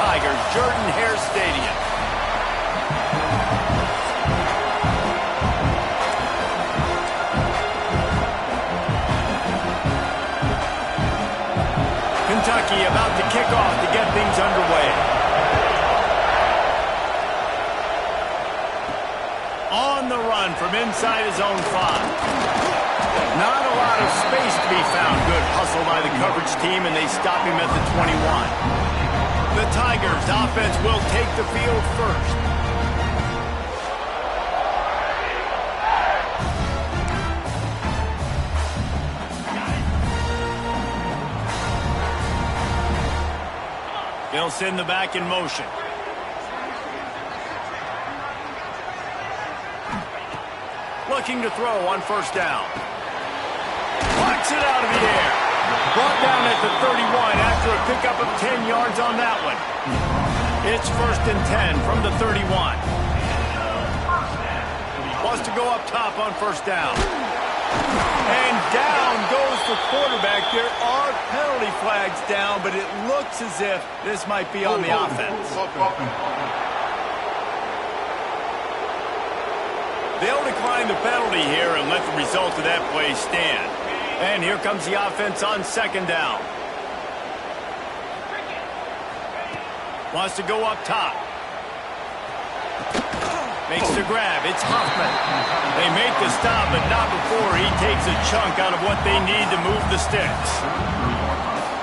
Tigers, Jordan-Hare Stadium. Kentucky about to kick off to get things underway. On the run from inside his own 5. Not a lot of space to be found. Good hustle by the coverage team, and they stop him at the 21. The Tigers' offense will take the field first. They'll send the back in motion. Looking to throw on first down. Plucks it out of the air. Brought down at the 31 after a pickup of 10 yards on that one. It's 1st and 10 from the 31. Wants to go up top on first down. And down goes the quarterback. There are penalty flags down, but it looks as if this might be on the offense. They'll decline the penalty here and let the result of that play stand. And here comes the offense on second down. Wants to go up top. Makes the grab. It's Hoffman. They make the stop, but not before he takes a chunk out of what they need to move the sticks.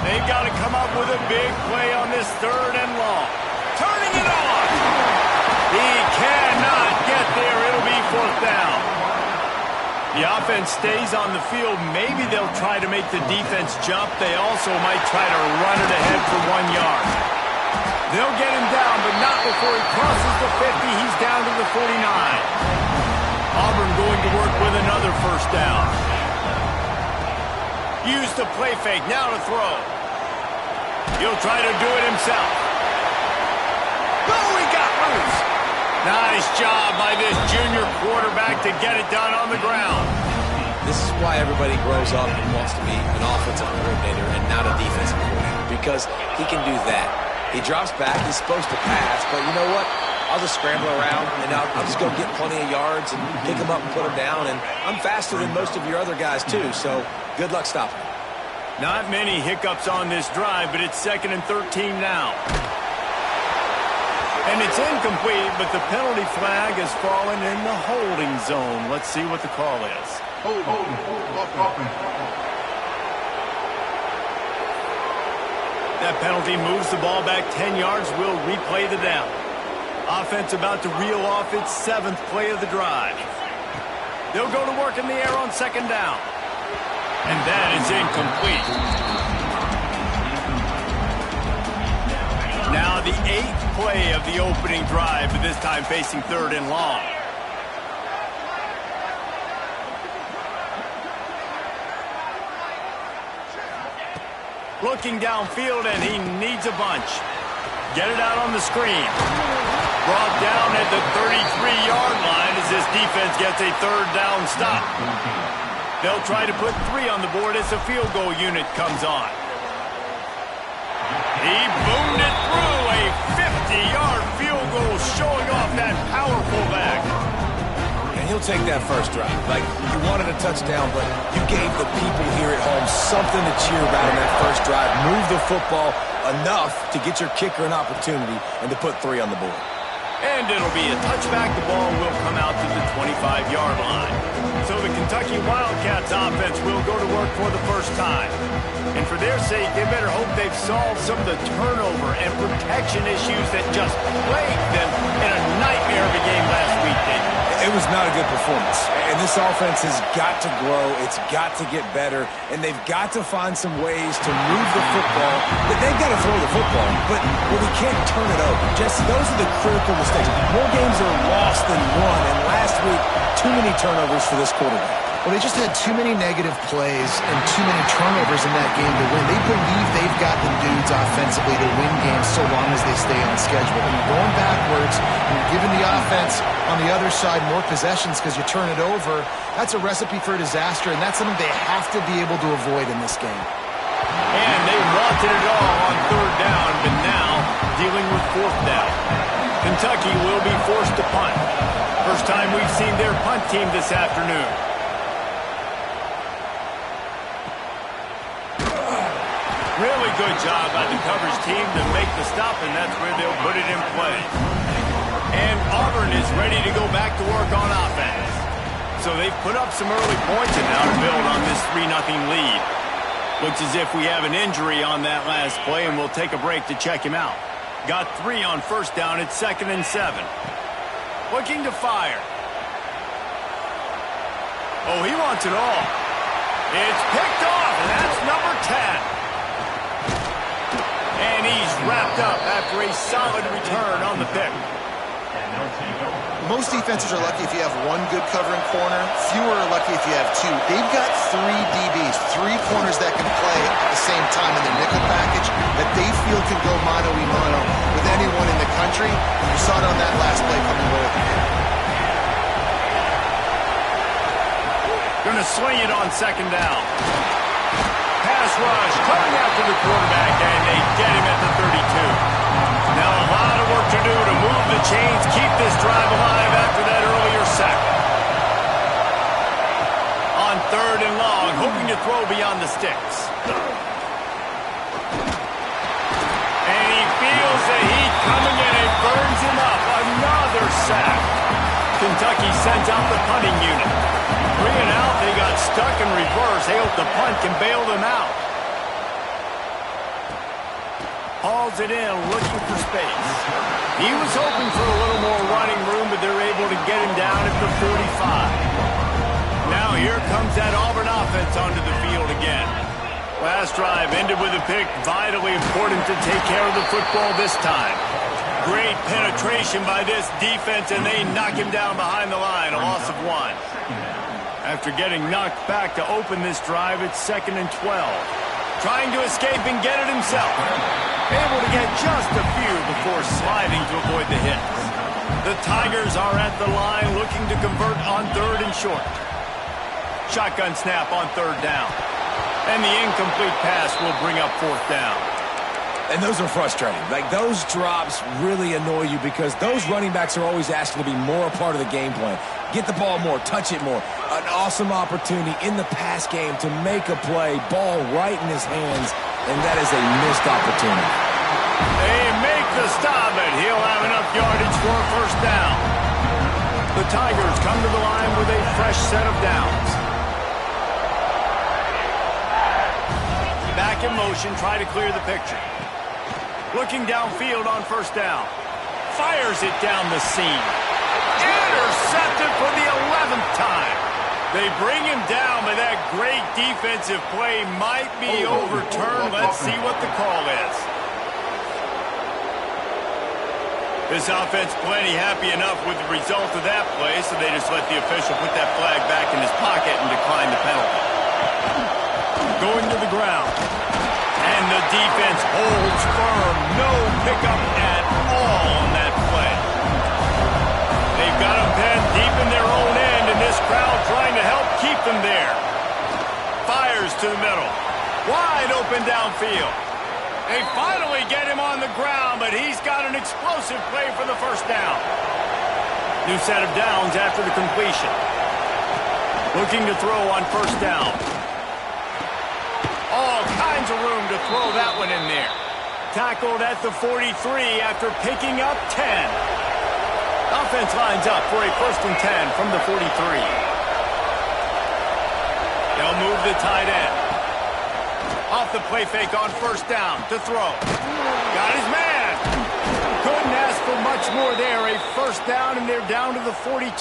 They've got to come up with a big play on this 3rd and long. Turning it on. He cannot get there. It'll be 4th down. The offense stays on the field. Maybe they'll try to make the defense jump. They also might try to run it ahead for 1 yard. They'll get him down, but not before he crosses the 50. He's down to the 49. Auburn going to work with another first down. Use the play fake. Now to throw. He'll try to do it himself. Oh, he got loose. Nice job by this junior quarterback to get it done on the ground. This is why everybody grows up and wants to be an offensive coordinator and not a defensive coordinator, because he can do that. He drops back. He's supposed to pass, but you know what? I'll just scramble around, and I'll just go get plenty of yards and pick him up and put him down, and I'm faster than most of your other guys, too, so good luck stopping him. Not many hiccups on this drive, but it's 2nd and 13 now. And it's incomplete, but the penalty flag has fallen in the holding zone. Let's see what the call is. That penalty moves the ball back 10 yards. We'll replay the down. Offense about to reel off its 7th play of the drive. They'll go to work in the air on 2nd down. And that is incomplete. Now the 8th play of the opening drive, but this time facing 3rd and long. Looking downfield, and he needs a bunch. Get it out on the screen. Brought down at the 33-yard line as this defense gets a 3rd down stop. They'll try to put 3 on the board as the field goal unit comes on. He boomed it through a 50-yard field goal, showing off that powerful back. And he'll take that first drive. Like, you wanted a touchdown, but you gave the people here at home something to cheer about in that first drive. Move the football enough to get your kicker an opportunity and to put 3 on the board. And it'll be a touchback. The ball will come out to the 25-yard line. So the Kentucky Wildcats offense will go to work for the first time. And for their sake, they better hope they've solved some of the turnover and protection issues that just plagued them in a nightmare of a game last week, Dave. It was not a good performance. And this offense has got to grow. It's got to get better. And they've got to find some ways to move the football. They've got to throw the football, but we can't turn it over. Just those are the critical mistakes. More games are lost than won. And last week, too many turnovers for this quarterback. Well, they just had too many negative plays and too many turnovers in that game to win. They believe they've got the dudes offensively to win games so long as they stay on schedule. When you're going backwards and you're giving the offense on the other side more possessions because you turn it over, that's a recipe for disaster, and that's something they have to be able to avoid in this game. And they wanted it all on 3rd down, but now dealing with fourth down. Kentucky will be forced to punt. First time we've seen their punt team this afternoon. Really good job by the coverage team to make the stop, and that's where they'll put it in play. And Auburn is ready to go back to work on offense. So they've put up some early points and now to build on this 3-0 lead. Looks as if we have an injury on that last play, and we'll take a break to check him out. Got 3 on first down at 2nd and 7. Looking to fire. Oh, he wants it all. It's picked off, and that's number 10. And he's wrapped up after a solid return on the pick. Most defenses are lucky if you have one good covering corner. Fewer are lucky if you have two. They've got 3 DBs, 3 corners that can play at the same time in their nickel package that they feel can go mano-a-mano with anyone in the country. You saw it on that last play coming away with the game. Going to swing it on 2nd down. Pass rush coming after the quarterback, and they get him at the 32. Now a lot of work to do to move the chains, keep this drive alive after that earlier sack. On 3rd and long, hoping to throw beyond the sticks. And he feels the heat coming in and burns him up. Another sack. Kentucky sends out the punting unit. 3 and out, they got stuck in reverse. They hope the punt can bail them out. Hauls it in, looking for space. He was hoping for a little more running room, but they're able to get him down at the 45. Now here comes that Auburn offense onto the field again. Last drive ended with a pick. Vitally important to take care of the football this time. Great penetration by this defense, and they knock him down behind the line. A loss of 1. After getting knocked back to open this drive, it's 2nd and 12. Trying to escape and get it himself. Able to get just a few before sliding to avoid the hit. The Tigers are at the line looking to convert on 3rd and short. Shotgun snap on 3rd down. And the incomplete pass will bring up 4th down. And those are frustrating. Like, those drops really annoy you because those running backs are always asking to be more a part of the game plan. Get the ball more, touch it more. An awesome opportunity in the pass game to make a play, ball right in his hands, and that is a missed opportunity. They make the stop, and he'll have enough yardage for a 1st down. The Tigers come to the line with a fresh set of downs. Back in motion, try to clear the picture. Looking downfield on 1st down. Fires it down the seam. Intercepted for the 11th time. They bring him down, but that great defensive play might be overturned. Let's see what the call is. This offense plenty happy enough with the result of that play, so they just let the official put that flag back in his pocket and decline the penalty. Going to the ground. And the defense holds firm. No pickup at all on that play. They've got them pinned deep in their own end, and this crowd trying to help keep them there. Fires to the middle. Wide open downfield. They finally get him on the ground, but he's got an explosive play for the 1st down. New set of downs after the completion. Looking to throw on 1st down. All kinds of room to throw that one in there. Tackled at the 43 after picking up 10. Offense lines up for a 1st and 10 from the 43. They'll move the tight end. Off the play fake on 1st down to throw. Got his man. Couldn't ask for much more there. A 1st down, and they're down to the 42.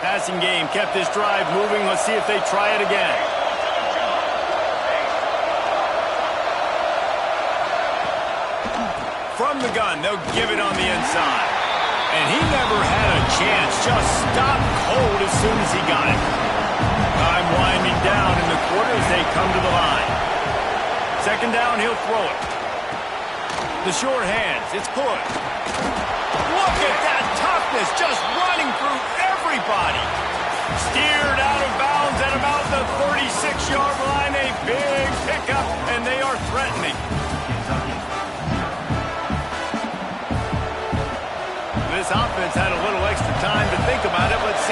Passing game kept this drive moving. Let's see if they try it again. From the gun, they'll give it on the inside. And he never had a chance. Just stopped cold as soon as he got it. Time winding down in the quarter as they come to the line. 2nd down, he'll throw it. The short hands, it's good. Look at that toughness, just running through everybody. Steered out of bounds at about the 36-yard line. A big pickup, and they are threatening.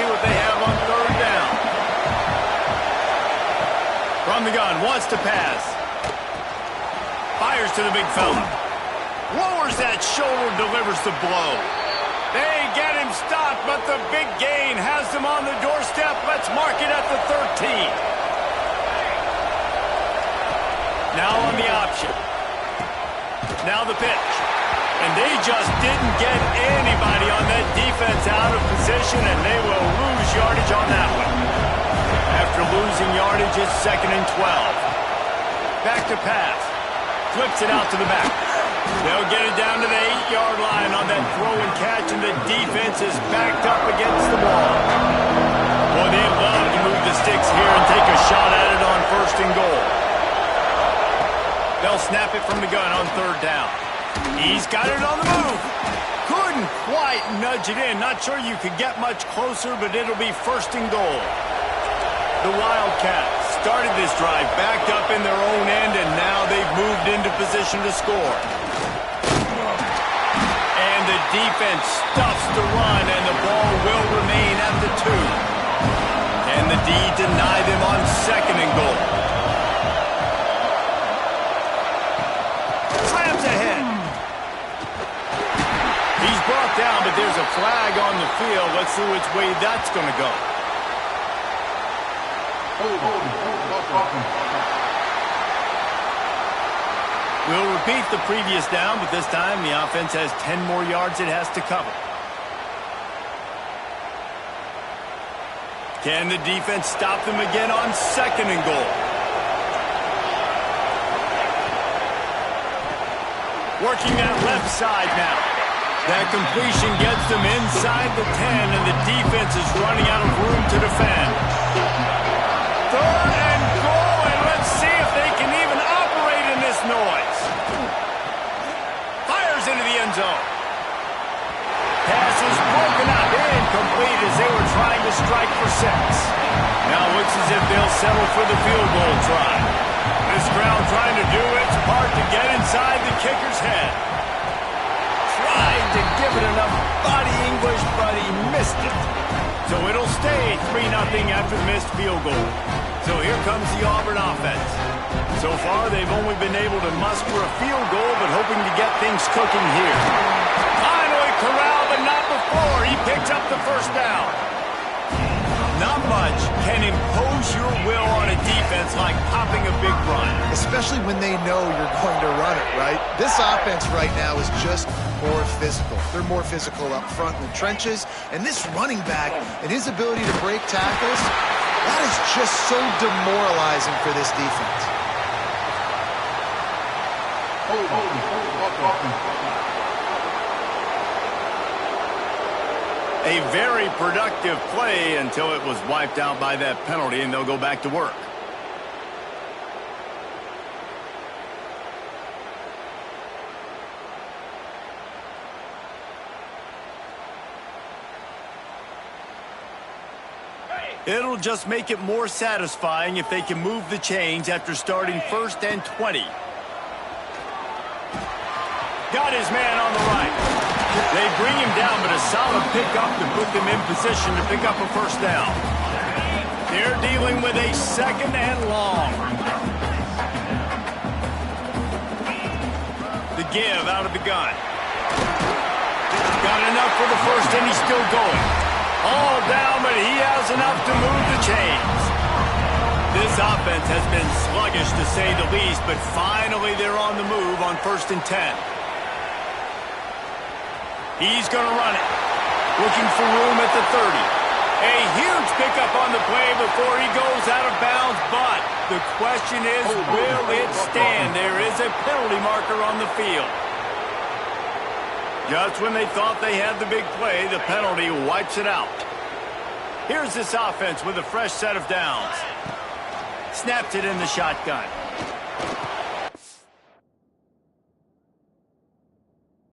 see what they have on third down. From the gun, wants to pass. Fires to the big fella. Lowers that shoulder, delivers the blow. They get him stopped, but the big gain has them on the doorstep. Let's mark it at the 13. Now on the option. Now the pitch. And they just didn't get anybody on that defense out of position, and they will lose yardage on that one. After losing yardage, it's 2nd and 12. Back to pass. Flips it out to the back. They'll get it down to the 8-yard line on that throw and catch, and the defense is backed up against the wall. Boy, they love to move the sticks here and take a shot at it on 1st and goal. They'll snap it from the gun on 3rd down. He's got it on the move. Couldn't quite nudge it in. Not sure you could get much closer, but it'll be 1st and goal. The Wildcats started this drive backed up in their own end, and now they've moved into position to score. And the defense stuffs the run, and the ball will remain at the 2. And the D deny them on 2nd and goal. Slams ahead. He's brought down, but there's a flag on the field. Let's see which way that's going to go. We'll repeat the previous down, but this time the offense has 10 more yards it has to cover. Can the defense stop them again on 2nd and goal? Working that left side now. That completion gets them inside the 10, and the defense is running out of room to defend. 3rd and goal, and let's see if they can even operate in this noise. Fires into the end zone. Pass is broken up, incomplete as they were trying to strike for 6. Now looks as if they'll settle for the field goal try. This crowd trying to do its part to get inside the kicker's head. Tried to give it enough body English, but he missed it. So it'll stay 3-0 after the missed field goal. So here comes the Auburn offense. So far, they've only been able to muster a field goal, but hoping to get things cooking here. Finally corralled, but not before. He picks up the 1st down. Not much can impose your will on a defense like popping a big run. Especially when they know you're going to run it, right? This offense right now is just more physical. They're more physical up front in the trenches. And this running back and his ability to break tackles, that is just so demoralizing for this defense. A very productive play until it was wiped out by that penalty, and they'll go back to work. It'll just make it more satisfying if they can move the chains after starting 1st and 20. Got his man on the right. They bring him down, but a solid pickup to put them in position to pick up a 1st down. They're dealing with a 2nd and long. The give out of the gun. Got enough for the 1st, and he's still going. All down, but he has enough to move the chains. This offense has been sluggish, to say the least, but finally they're on the move on 1st and 10. He's going to run it. Looking for room at the 30. A huge pickup on the play before he goes out of bounds, but the question is, will it stand? There is a penalty marker on the field. Just when they thought they had the big play, the penalty wipes it out. Here's this offense with a fresh set of downs. Snapped it in the shotgun.